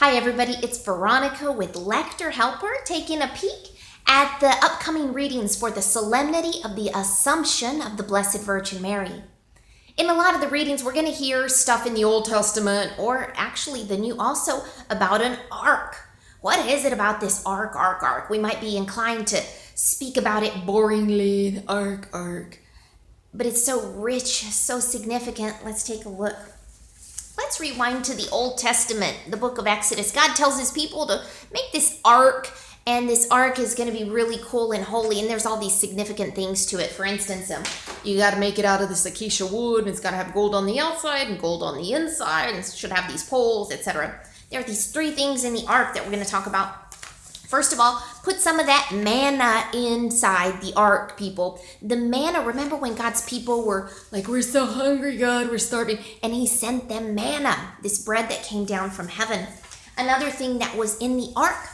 Hi everybody, it's Veronica with Lector Helper taking a peek at the upcoming readings for the Solemnity of the Assumption of the Blessed Virgin Mary. In a lot of the readings, we're going to hear stuff in the Old Testament, or actually the New also, about an ark. What is it about this ark? We might be inclined to speak about it boringly, the ark. But it's so rich, so significant. Let's take a look. Let's rewind to the Old Testament, the book of Exodus. God tells his people to make this ark, and this ark is going to be really cool and holy, and there's all these significant things to it. For instance, you got to make it out of this acacia wood, and it's got to have gold on the outside and gold on the inside, and it should have these poles, etc. There are these three things in the ark that we're going to talk about. First of all, put some of that manna inside the ark, people. The manna, remember when God's people were like, we're so hungry, God, we're starving. And he sent them manna, this bread that came down from heaven. Another thing that was in the ark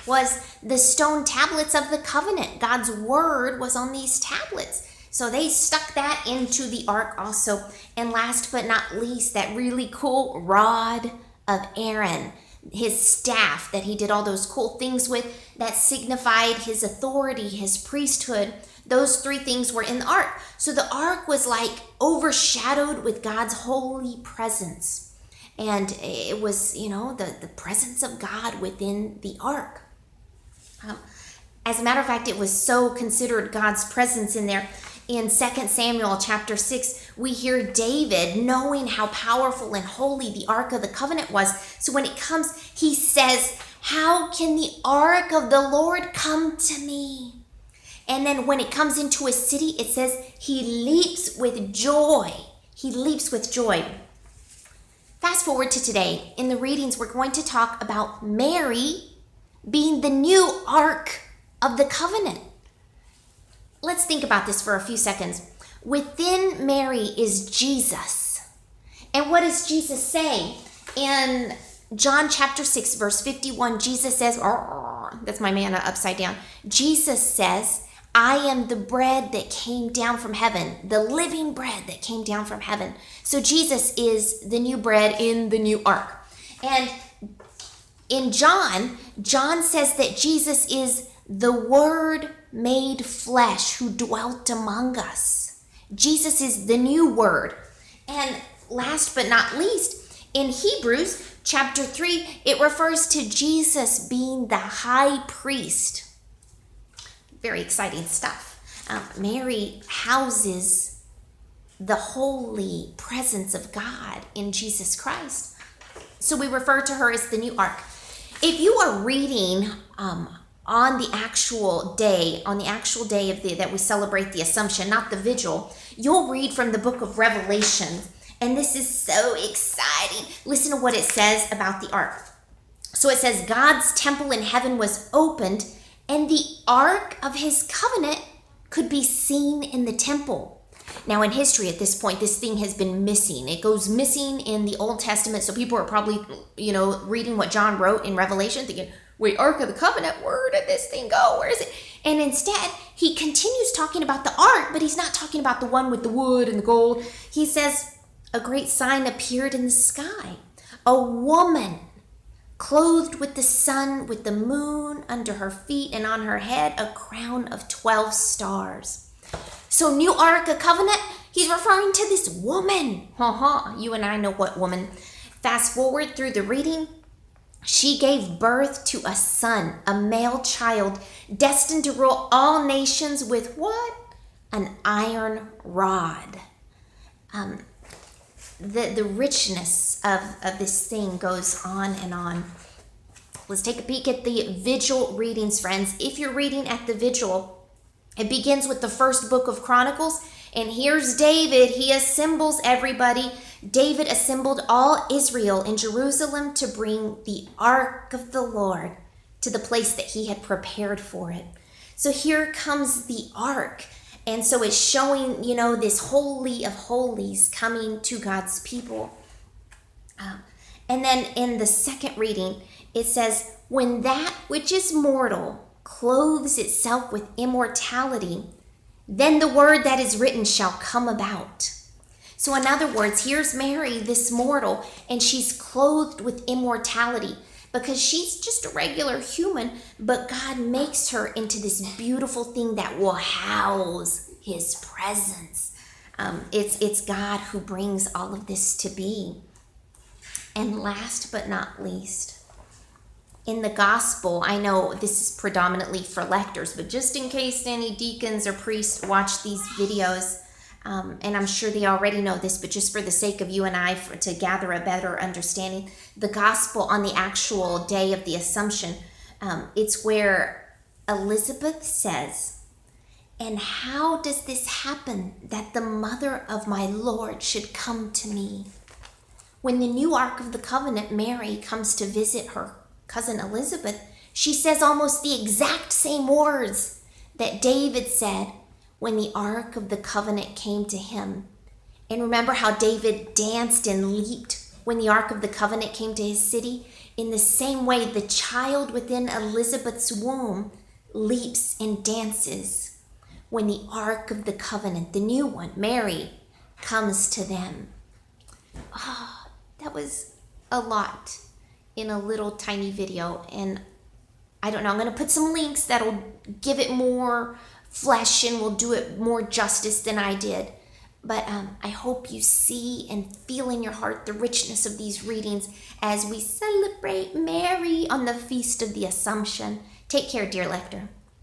was the stone tablets of the covenant. God's word was on these tablets. So they stuck that into the ark also. And last but not least, that really cool rod of Aaron, his staff that he did all those cool things with that signified his authority, his priesthood. Those three things were in the ark. So the ark was like overshadowed with God's holy presence. And it was, the presence of God within the ark. As a matter of fact, it was so considered God's presence in there. In 2 Samuel chapter 6, we hear David knowing how powerful and holy the Ark of the Covenant was. So when it comes, he says, how can the Ark of the Lord come to me? And then when it comes into a city, it says he leaps with joy. He leaps with joy. Fast forward to today. In the readings, we're going to talk about Mary being the new Ark of the Covenant. Let's think about this for a few seconds. Within Mary is Jesus. And what does Jesus say? In John chapter 6, verse 51, Jesus says, that's my manna upside down. Jesus says, I am the bread that came down from heaven, the living bread that came down from heaven. So Jesus is the new bread in the new ark. And in John says that Jesus is the Word made flesh who dwelt among us. Jesus is the new Word. And last but not least, in Hebrews chapter 3, it refers to Jesus being the high priest. Very exciting stuff. Mary houses the holy presence of God in Jesus Christ. So we refer to her as the new ark. If you are reading on the actual day of that we celebrate the Assumption, not the Vigil, you'll read from the book of Revelation. And this is so exciting. Listen to what it says about the ark. So it says, God's temple in heaven was opened, and the ark of his covenant could be seen in the temple. Now in history at this point, this thing has been missing. It goes missing in the Old Testament. So people are probably, reading what John wrote in Revelation thinking, wait, Ark of the Covenant, where did this thing go? Where is it? And instead, he continues talking about the ark, but he's not talking about the one with the wood and the gold. He says, a great sign appeared in the sky. A woman clothed with the sun, with the moon under her feet, and on her head a crown of 12 stars. So new Ark of Covenant, he's referring to this woman. You and I know what woman. Fast forward through the reading. She gave birth to a son, a male child, destined to rule all nations with what? An iron rod. The richness of this thing goes on and on. Let's take a peek at the Vigil readings, friends. If you're reading at the Vigil, it begins with the first book of Chronicles, and here's David. He assembles everybody. David assembled all Israel in Jerusalem to bring the ark of the Lord to the place that he had prepared for it. So here comes the ark. And so it's showing, this holy of holies coming to God's people. And then in the second reading, it says, when that which is mortal clothes itself with immortality, then the word that is written shall come about. So in other words, here's Mary, this mortal, and she's clothed with immortality because she's just a regular human, but God makes her into this beautiful thing that will house his presence. It's God who brings all of this to be. And last but not least, in the gospel, I know this is predominantly for lectors, but just in case any deacons or priests watch these videos, and I'm sure they already know this, but just for the sake of you and I, to gather a better understanding, the gospel on the actual day of the Assumption, it's where Elizabeth says, "And how does this happen that the mother of my Lord should come to me?" When the new Ark of the Covenant, Mary, comes to visit her cousin Elizabeth, she says almost the exact same words that David said when the Ark of the Covenant came to him. And remember how David danced and leaped when the Ark of the Covenant came to his city? In the same way, the child within Elizabeth's womb leaps and dances when the Ark of the Covenant, the new one, Mary, comes to them. Ah, that was a lot in a little tiny video, and I don't know, I'm going to put some links that'll give it more flesh and will do it more justice than I did. But I hope you see and feel in your heart the richness of these readings as we celebrate Mary on the Feast of the Assumption. Take care, dear lector.